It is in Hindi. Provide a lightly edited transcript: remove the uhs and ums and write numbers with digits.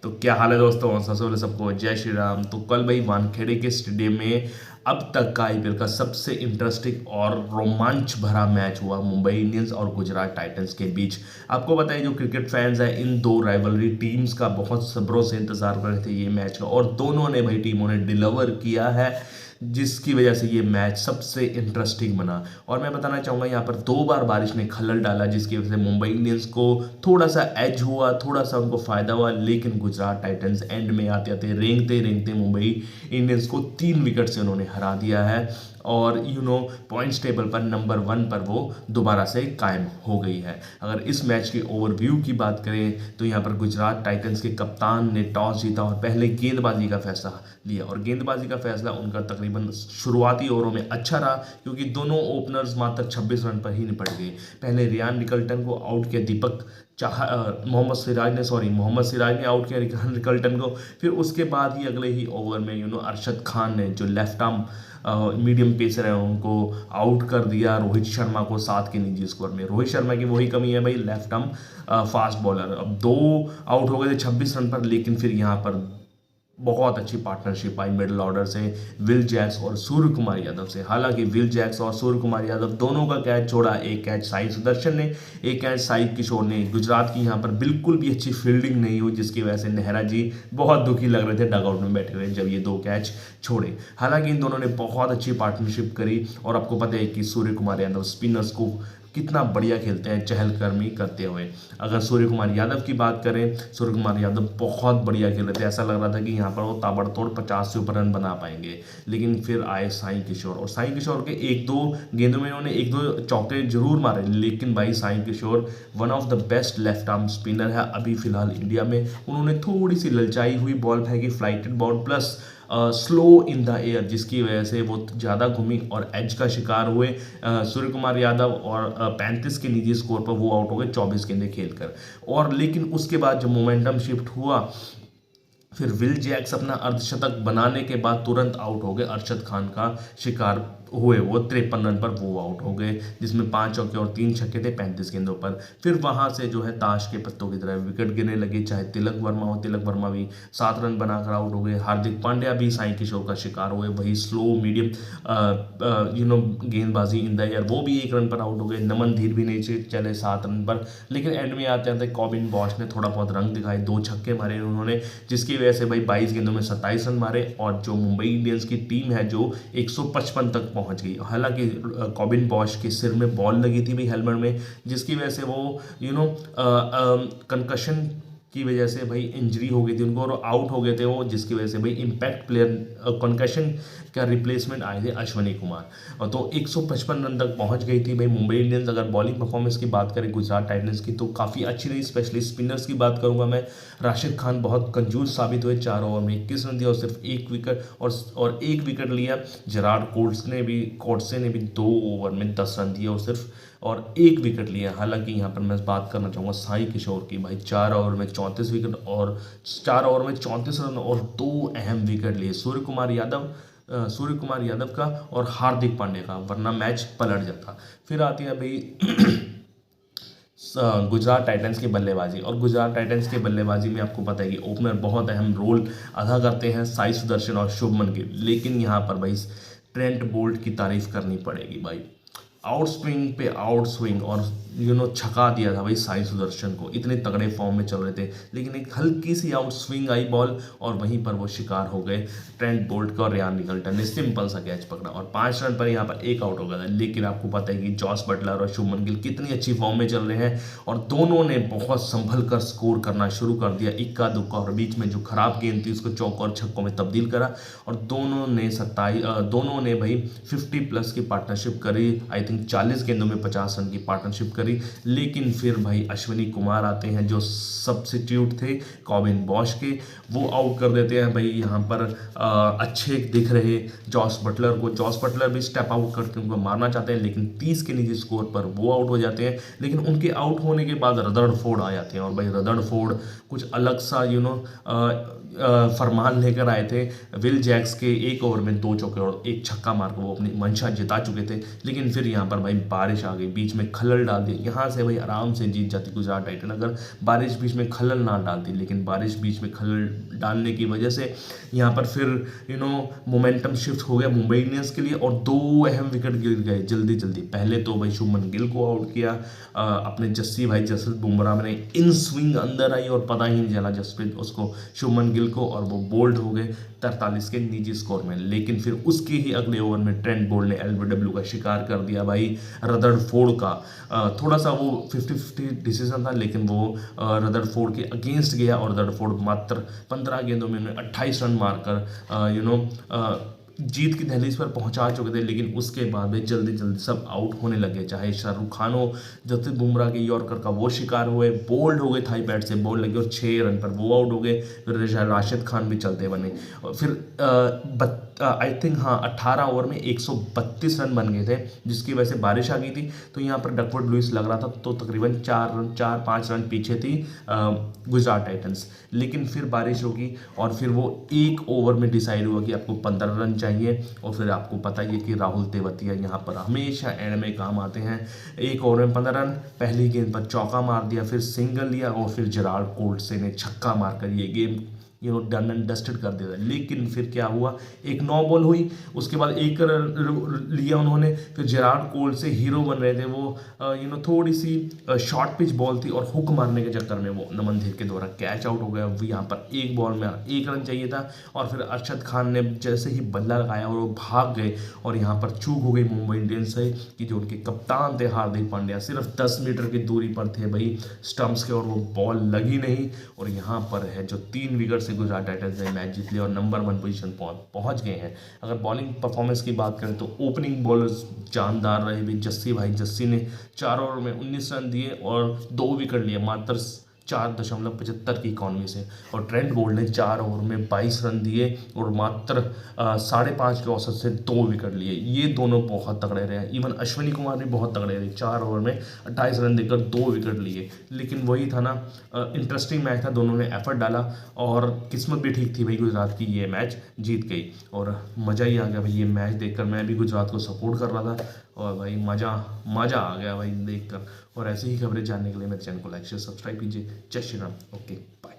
तो क्या हाल है दोस्तों, सबसे पहले सबको जय श्री राम। तो कल भाई वानखेड़े के स्टेडियम में अब तक का आईपीएल का सबसे इंटरेस्टिंग और रोमांच भरा मैच हुआ मुंबई इंडियंस और गुजरात टाइटंस के बीच। आपको पता है जो क्रिकेट फैंस है इन दो राइवलरी टीम्स का बहुत सब्रों से इंतजार कर रहे थे ये मैच का, और दोनों ने भाई टीमों ने डिलीवर किया है, जिसकी वजह से ये मैच सबसे इंटरेस्टिंग बना। और मैं बताना चाहूँगा यहाँ पर दो बार बारिश ने खलल डाला, जिसकी वजह से मुंबई इंडियंस को थोड़ा सा एज हुआ, थोड़ा सा उनको फायदा हुआ, लेकिन गुजरात टाइटंस एंड में आते आते रेंगते रेंगते मुंबई इंडियंस को 3 विकेट से उन्होंने हरा दिया है, और पॉइंट्स टेबल पर नंबर 1 पर वो दोबारा से कायम हो गई है। अगर इस मैच की ओवरव्यू की बात करें तो यहाँ पर गुजरात टाइटंस के कप्तान ने टॉस जीता और पहले गेंदबाजी का फैसला लिया, और गेंदबाजी का फैसला उनका तकरीबन शुरुआती ओवरों में अच्छा रहा, क्योंकि दोनों ओपनर्स मात्र 26 रन पर ही निपट गए। पहले रियान निकल्टन को आउट किया दीपक मोहम्मद सिराज ने आउट किया रिकल्टन को। फिर उसके बाद ही अगले ही ओवर में अरशद खान ने, जो लेफ्ट आर्म मीडियम पेसर है, उनको आउट कर दिया रोहित शर्मा को 7 के निजी स्कोर में। रोहित शर्मा की वही कमी है भाई, लेफ्ट आर्म फास्ट बॉलर। अब 2 आउट हो गए थे 26 रन पर, लेकिन फिर यहाँ पर बहुत अच्छी पार्टनरशिप आई मिडिल ऑर्डर से विल जैक्स और सूर्य कुमार यादव से। हालांकि विल जैक्स और सूर्य कुमार यादव दोनों का कैच छोड़ा, एक कैच साई सुदर्शन ने, एक कैच साई किशोर ने। गुजरात की यहाँ पर बिल्कुल भी अच्छी फील्डिंग नहीं हुई, जिसकी वजह से नेहरा जी बहुत दुखी लग रहे थे डगआउट में बैठे हुए जब ये 2 कैच छोड़े। हालांकि इन दोनों ने बहुत अच्छी पार्टनरशिप करी, और आपको पता है कि सूर्य कुमार यादव स्पिनर्स को कितना बढ़िया खेलते हैं चहलकदमी करते हुए। अगर सूर्य कुमार यादव की बात करें, सूर्य कुमार यादव बहुत बढ़िया खेल रहे थे, ऐसा लग रहा था कि यहाँ पर वो ताबड़तोड़ 50 से ऊपर रन बना पाएंगे। लेकिन फिर आए साई किशोर, और साई किशोर के 1-2 गेंदों में इन्होंने 1-2 चौके जरूर मारे, लेकिन भाई Sai Kishore one of the best left arm spinner है अभी फिलहाल इंडिया में। उन्होंने थोड़ी सी ललचाई हुई बॉल फेंकी, flighted ball plus slow in the air, जिसकी वजह से वो ज़्यादा घूमी और एज का शिकार हुए सूर्य कुमार यादव, और 35 के निजी स्कोर पर वो आउट हो गए 24 गेंदें खेलकर। और लेकिन उसके बाद जब मोमेंटम शिफ्ट हुआ, फिर विल जैक्स अपना अर्धशतक बनाने के बाद तुरंत आउट हो गए, अरशद खान का शिकार हुए, वो 53 रन पर वो आउट हो गए, जिसमें 5 चौके और 3 छक्के थे 35 गेंदों पर। फिर वहां से जो है ताश के पत्तों की तरह विकेट गिरने लगे, चाहे तिलक वर्मा हो, तिलक वर्मा भी 7 रन बनाकर आउट हो गए। हार्दिक पांड्या भी साई किशोर का शिकार हुए, वही स्लो मीडियम गेंदबाजी इन द एयर, वो भी 1 रन पर आउट हो गए। नमन धीर भी नहीं चले 7 रन पर, लेकिन एंड में आते आते कॉबिन बॉश ने थोड़ा बहुत रंग दिखाए, 2 छक्के मारे उन्होंने, जिसकी वजह से भाई 22 गेंदों में 27 रन मारे, और जो मुंबई इंडियंस की टीम है जो 155 तक पहुंच गई। हालांकि कॉबिन बॉश के सिर में बॉल लगी थी भी हेलमेट में, जिसकी वजह से वो कंकशन की वजह से भाई इंजरी हो गई थी उनको, और आउट हो गए थे वो, जिसकी वजह से भाई इम्पैक्ट प्लेयर कंकशन का रिप्लेसमेंट आए थे अश्विनी कुमार, और तो 155 रन तक पहुंच गई थी भाई मुंबई इंडियंस। अगर बॉलिंग परफॉर्मेंस की बात करें गुजरात टाइटंस की, तो काफ़ी अच्छी रही, स्पेशली स्पिनर्स की बात करूंगा मैं। राशिद खान बहुत कंजूस साबित हुए, 4 ओवर में 21 रन दिया और सिर्फ 1 विकेट, और 1 विकेट लिया। जेरार्ड कोर्ट्से ने भी 2 ओवर में 10 रन दिए और 1 विकेट लिया। हालांकि यहाँ पर मैं बात करना चाहूँगा साई किशोर की, भाई 4 ओवर में 34 विकेट और 4 ओवर में 34 रन और 2 अहम विकेट लिए सूर्य कुमार यादव का और हार्दिक पांड्या का, वरना मैच पलट जाता। फिर आती है भाई गुजरात टाइटंस की बल्लेबाजी, और गुजरात टाइटंस की बल्लेबाजी में आपको पता है कि ओपनर बहुत अहम रोल अदा करते हैं, साई सुदर्शन और शुभमन गिल। लेकिन यहाँ पर भाई ट्रेंट बोल्ट की तारीफ करनी पड़ेगी भाई, आउट स्विंग पे आउट स्विंग, और छका दिया था भाई साई सुदर्शन को, इतने तगड़े फॉर्म में चल रहे थे, लेकिन एक हल्की सी आउट स्विंग आई बॉल और वहीं पर वो शिकार हो गए ट्रेंट बोल्ट का, और रियान निकल्टन ने सिंपल सा कैच पकड़ा और 5 रन पर यहाँ पर 1 आउट हो गया था। लेकिन आपको पता है कि जॉस बटलर और शुभमन गिल कितनी अच्छी फॉर्म में चल रहे हैं, और दोनों ने बहुत संभल कर स्कोर करना शुरू कर दिया, इक्का दुक्का, और बीच में जो खराब गेंद थी उसको चौकों और छक्कों में तब्दील करा, और दोनों ने भाई 50+ की पार्टनरशिप करी। आई थिंक 40 गेंदों में 50 रन की पार्टनरशिप करी। लेकिन फिर भाई अश्विनी कुमार आते हैं जो सब्स्टिट्यूट थे कॉबिन बॉश के, वो आउट कर देते हैं भाई यहाँ पर अच्छे दिख रहे जॉस बटलर को। जॉस बटलर भी स्टेप आउट करके उनको मारना चाहते हैं, लेकिन 30 के निजी स्कोर पर वो आउट हो जाते हैं। लेकिन उनके आउट होने के बाद रदरफोर्ड आ जाते हैं, और भाई रदरफोर्ड कुछ अलग सा फरमान लेकर आए थे। विल जैक्स के 1 ओवर में 2 चौके और 1 छक्का मारकर वो अपनी मंशा जिता चुके थे। लेकिन फिर यहाँ पर भाई बारिश आ गई, बीच में खलल डाल दी, यहाँ से भाई आराम से जीत जाती गुजरात टाइटन अगर बारिश बीच में खलल ना डालती। लेकिन बारिश बीच में खलल डालने की वजह से यहाँ पर फिर मोमेंटम शिफ्ट हो गया मुंबई इंडियंस के लिए और 2 अहम विकेट गिर गए जल्दी जल्दी। पहले तो भाई शुभमन गिल को आउट किया, अपने जस्सी भाई जसप्रीत बुमराह ने इन स्विंग अंदर आई और पता ही नहीं चला जसप्रीत उसको शुभमन गिल को, और वो बोल्ड हो गए 43 के निजी स्कोर में। लेकिन फिर उसके ही अगले ओवर में ट्रेंट बोल्ट ने एलबीडब्ल्यू का शिकार कर दिया भाई रदरफोर्ड का। थोड़ा सा वो 50-50 डिसीजन था, लेकिन वो रदरफोर्ड के अगेंस्ट गया और रदरफोर्ड मात्र 15 गेंदों में 28 रन मारकर जीत की दहलीज पर पहुंचा चुके थे। लेकिन उसके बाद भी जल्दी जल्दी सब आउट होने लगे, चाहे शाहरुख खान हो, जसप्रीत बुमराह के यॉर्कर का वो शिकार हुए, बोल्ड हो गए, थाई पैड से बॉल लगी और 6 रन पर वो आउट हो गए। फिर राशिद खान भी चलते बने और फिर आई थिंक 18 ओवर में 132 रन बन गए थे, जिसकी वजह से बारिश आ गई थी। तो यहाँ पर डकवर्थ लुइस लग रहा था, तो तकरीबन 4-5 रन पीछे थी गुजरात टाइटंस। लेकिन फिर बारिश होगी और फिर वो 1 ओवर में डिसाइड हुआ कि आपको 15 रन चाहिए। और फिर आपको पता ही है कि राहुल तेवतिया यहाँ पर हमेशा एंड में काम आते हैं। 1 ओवर में 15 रन, पहली गेंद पर चौका मार दिया, फिर सिंगल लिया और फिर जेराल्ड कोल्से ने छक्का मारकर ये गेम डन एंड डस्टेड कर दिया। लेकिन फिर क्या हुआ, एक 9 बॉल हुई, उसके बाद 1 लिया उन्होंने। फिर जेराल्ड कोल्से हीरो बन रहे थे, वो थोड़ी सी शॉर्ट पिच बॉल थी और हुक मारने के चक्कर में वो नमन धीर के द्वारा कैच आउट हो गया। यहाँ पर 1 बॉल में 1 रन चाहिए था और फिर अरशद खान ने जैसे ही बल्ला लगाया और वो भाग गए और यहाँ पर चूक हो गई मुंबई इंडियंस से कि जो उनके कप्तान थे हार्दिक पांड्या सिर्फ 10 मीटर की दूरी पर थे भाई स्टंप्स के और वो बॉल लगी नहीं। और यहाँ पर है जो 3 विकेट से गुजरात टाइटंस ने मैच जीत लिया और नंबर 1 पोजीशन पहुंच गए हैं। अगर बॉलिंग परफॉर्मेंस की बात करें तो ओपनिंग बॉलर्स जानदार रहे भी। जस्सी ने 4 ओवर में 19 रन दिए और 2 विकेट लिए मात्र 4.75 की इकॉनमी से। और ट्रेंट बोल्ट ने 4 ओवर में 22 रन दिए और मात्र 5.5 के औसत से 2 विकेट लिए। ये दोनों बहुत तगड़े रहे। इवन अश्विनी कुमार भी बहुत तगड़े रहे, 4 ओवर में 28 रन देकर 2 विकेट लिए। लेकिन वही था ना, इंटरेस्टिंग मैच था, दोनों ने एफर्ट डाला और किस्मत भी ठीक थी भाई गुजरात की, ये मैच जीत गई और मज़ा ही आ गया भाई ये मैच देखकर। मैं भी गुजरात को सपोर्ट कर रहा था और भाई मज़ा आ गया भाई देखकर। और ऐसी ही खबरें जानने के लिए मेरे चैनल को लाइक शेयर सब्सक्राइब कीजिए। जय श्री राम। Okay bye.